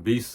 20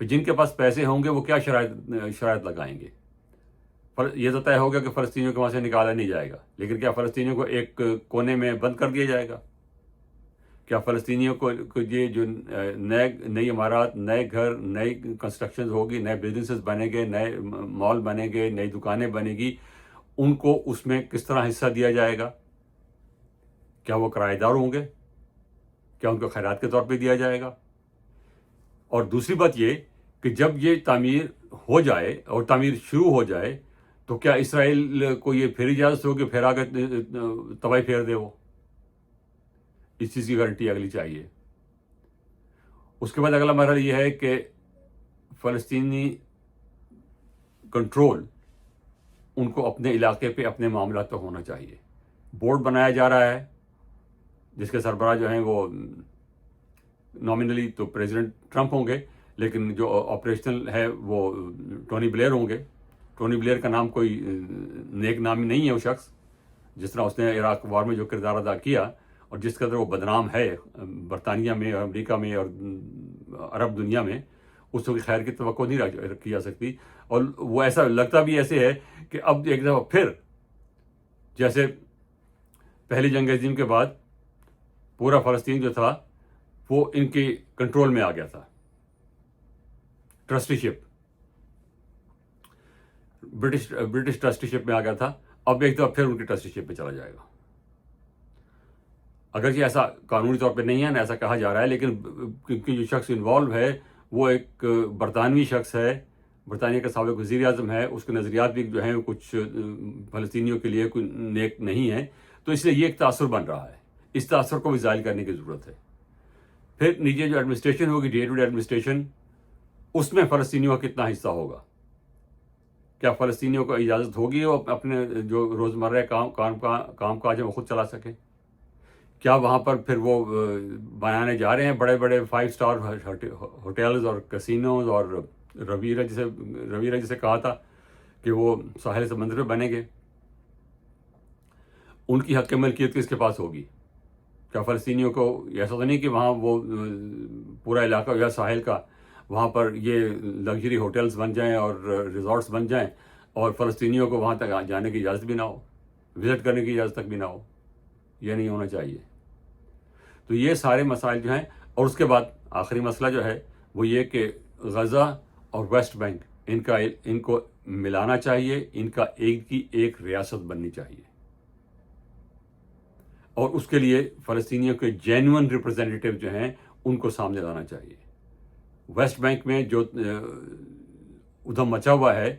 پھر جن کے پاس پیسے ہوں گے وہ کیا شرائط لگائیں گے؟ یہ تو طے ہوگا کہ فلسطینیوں کو وہاں سے نکالا نہیں جائے گا، لیکن کیا فلسطینیوں کو ایک کونے میں بند کر دیا جائے گا؟ کیا فلسطینیوں کو یہ جو نئی عمارات، نئے گھر، نئی کنسٹرکشن ہوگی، نئے بزنسز بنے گے، نئے مال بنے گے، نئی دکانیں بنے گی، ان کو اس میں کس طرح حصہ دیا جائے گا؟ کیا وہ کرایہ دار ہوں گے؟ کیا ان کو خیرات کے طور پہ دیا جائے گا؟ اور دوسری بات یہ کہ جب یہ تعمیر ہو جائے اور تعمیر شروع ہو جائے تو کیا اسرائیل کو یہ پھر اجازت ہوگی پھر آگے تباہی پھیر دے؟ وہ اس چیز کی گارنٹی اگلی چاہیے۔ اس کے بعد اگلا مرحلہ یہ ہے کہ فلسطینی کنٹرول ان کو اپنے علاقے پہ اپنے معاملات پہ ہونا چاہیے۔ بورڈ بنایا جا رہا ہے جس کے سربراہ جو ہیں وہ نامنلی تو پریزیڈنٹ ٹرمپ ہوں گے، لیکن جو آپریشنل ہے وہ ٹونی بلیئر ہوں گے۔ ٹونی بلیئر کا نام کوئی نیک نامی نہیں ہے وہ شخص، جس طرح اس نے عراق وار میں جو کردار ادا کیا اور جس قدر وہ بدنام ہے برطانیہ میں اور امریکہ میں اور عرب دنیا میں، اس کی خیر کی توقع نہیں رکھی جا سکتی۔ اور وہ ایسا لگتا بھی ایسے ہے کہ اب ایک دفعہ پھر جیسے پہلی جنگ عظیم کے بعد پورا فلسطین جو تھا وہ ان کی کنٹرول میں آ گیا تھا، ٹرسٹی شپ، برٹش ٹرسٹی شپ میں آ گیا تھا، اب ایک دفعہ پھر ان کی ٹرسٹی شپ پہ چلا جائے گا۔ اگرچہ ایسا قانونی طور پہ نہیں ہے نا، ایسا کہا جا رہا ہے، لیکن کیونکہ جو شخص انوالو ہے وہ ایک برطانوی شخص ہے، برطانیہ کا سابق وزیر اعظم ہے، اس کے نظریات بھی جو ہیں کچھ فلسطینیوں کے لیے کوئی نیک نہیں ہے، تو اس لیے یہ ایک تاثر بن رہا ہے۔ اس تاثر کو بھی زائل کرنے کی ضرورت ہے۔ پھر نیچے جو ایڈمنسٹریشن ہوگی، ڈے ٹو ڈے ایڈمنسٹریشن، اس میں فلسطینیوں کا کتنا حصہ ہوگا؟ کیا فلسطینیوں کو اجازت ہوگی وہ اپنے جو روزمرہ کام کاج ہے وہ خود چلا سکیں؟ کیا وہاں پر پھر وہ بنانے جا رہے ہیں بڑے بڑے 5 اسٹار ہوٹلز اور کسینوز اور رویرہ جسے کہا تھا کہ وہ ساحل سمندر پہ بنیں گے؟ ان کی حق ملکیت کس کے پاس ہوگی؟ کیا فلسطینیوں کو ایسا تو نہیں کہ وہاں وہ پورا علاقہ یا ساحل کا وہاں پر یہ لگژری ہوٹلز بن جائیں اور ریزورٹس بن جائیں اور فلسطینیوں کو وہاں تک جانے کی اجازت بھی نہ ہو، وزٹ کرنے کی اجازت تک بھی نہ ہو؟ یہ نہیں ہونا چاہیے۔ تو یہ سارے مسائل جو ہیں، اور اس کے بعد آخری مسئلہ جو ہے وہ یہ کہ غزہ اور ویسٹ بینک ان کو ملانا چاہیے، ان کا ایک کی ایک ریاست بننی چاہیے، اور اس کے لیے فلسطینیوں کے جینون ریپرزینٹیو جو ہیں ان کو سامنے لانا چاہیے۔ ویسٹ بینک میں جو ادھم مچا ہوا ہے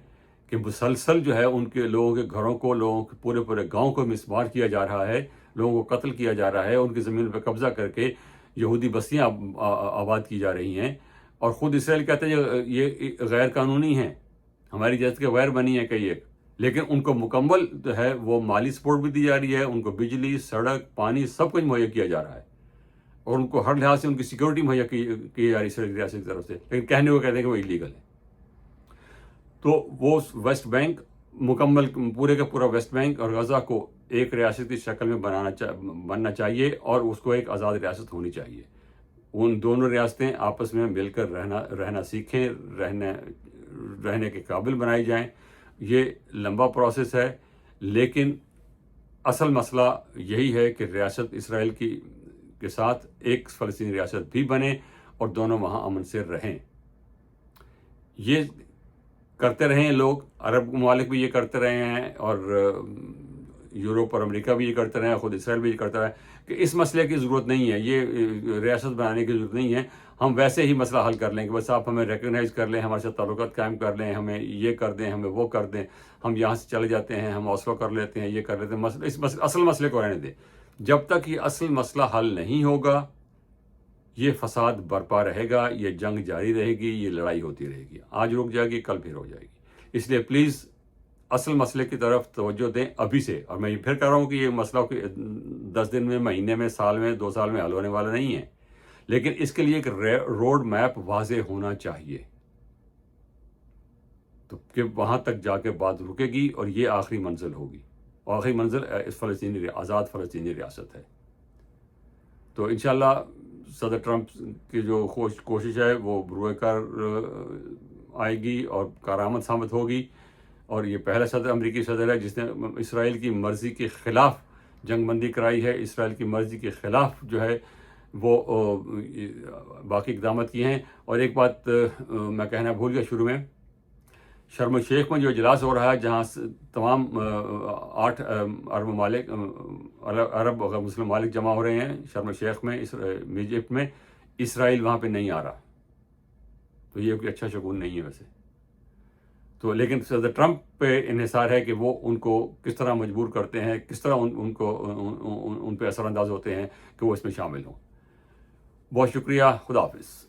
کہ مسلسل جو ہے ان کے لوگوں کے گھروں کو، لوگوں کے پورے گاؤں کو مسمار کیا جا رہا ہے، لوگوں کو قتل کیا جا رہا ہے، ان کی زمین پہ قبضہ کر کے یہودی بستیاں آباد کی جا رہی ہیں، اور خود اسرائیل کہتے ہیں یہ غیر قانونی ہیں، ہماری جیسے کہ غیر بنی ہے کئی ایک، لیکن ان کو مکمل جو ہے وہ مالی سپورٹ بھی دی جا رہی ہے، ان کو بجلی، سڑک، پانی سب کچھ مہیا کیا جا رہا ہے، اور ان کو ہر لحاظ سے ان کی سیکورٹی مہیا کی جا رہی ہے اسرائیل ریاست کی طرف سے، لیکن کہنے کو کہتے ہیں کہ وہ ایلیگل ہے۔ تو وہ ویسٹ بینک مکمل پورے کا پورا ویسٹ بینک اور غزہ کو ایک ریاست کی شکل میں بننا چاہیے، اور اس کو ایک آزاد ریاست ہونی چاہیے۔ ان دونوں ریاستیں آپس میں مل کر رہنا سیکھیں، رہنے کے قابل بنائی جائیں۔ یہ لمبا پروسیس ہے، لیکن اصل مسئلہ یہی ہے کہ ریاست اسرائیل کے ساتھ ایک فلسطینی ریاست بھی بنے اور دونوں وہاں امن سے رہیں۔ یہ کرتے رہے ہیں لوگ، عرب ممالک بھی یہ کرتے رہے ہیں، اور یورپ اور امریکہ بھی یہ کرتے رہے ہیں، خود اسرائیل بھی یہ کرتا رہا ہے کہ اس مسئلے کی ضرورت نہیں ہے، یہ ریاست بنانے کی ضرورت نہیں ہے، ہم ویسے ہی مسئلہ حل کر لیں کہ بس آپ ہمیں ریکگنائز کر لیں، ہمارے ساتھ تعلقات قائم کر لیں، ہمیں یہ کر دیں، ہمیں وہ کر دیں، ہم یہاں سے چلے جاتے ہیں، ہم اوسلو کر لیتے ہیں، یہ کر لیتے ہیں، اس اصل مسئلے کو رہنے دیں۔ جب تک یہ اصل مسئلہ حل نہیں ہوگا یہ فساد برپا رہے گا، یہ جنگ جاری رہے گی، یہ لڑائی ہوتی رہے گی، آج رک جائے گی کل پھر ہو جائے گی۔ اس لیے پلیز اصل مسئلے کی طرف توجہ دیں ابھی سے، اور میں یہ پھر کہہ رہا ہوں کہ یہ مسئلہ 10 دن میں، مہینے میں، سال میں، 2 سال میں حل ہونے والا نہیں ہے، لیکن اس کے لیے ایک روڈ میپ واضح ہونا چاہیے، تو کہ وہاں تک جا کے بات رکے گی اور یہ آخری منزل ہوگی، اور آخری منزل آزاد فلسطینی ریاست ہے۔ تو انشاءاللہ صدر ٹرمپ کی جو کوشش ہے وہ بروئے کار آئے گی اور کارآمد ثابت ہوگی، اور یہ پہلا امریکی صدر ہے جس نے اسرائیل کی مرضی کے خلاف جنگ بندی کرائی ہے، اسرائیل کی مرضی کے خلاف جو ہے وہ باقی اقدامات کیے ہیں۔ اور ایک بات میں کہنا بھول گیا شروع میں، شرم الشیخ میں جو اجلاس ہو رہا ہے جہاں تمام 8 عرب ممالک، عرب اور مسلم ممالک جمع ہو رہے ہیں شرم الشیخ میں، ایجپٹ میں، اسرائیل وہاں پہ نہیں آ رہا، تو یہ کوئی اچھا شگون نہیں ہے ویسے تو۔ لیکن صدر ٹرمپ پہ انحصار ہے کہ وہ ان کو کس طرح مجبور کرتے ہیں، کس طرح ان پہ اثر انداز ہوتے ہیں کہ وہ اس میں شامل ہوں۔ بہت شکریہ، خدا حافظ۔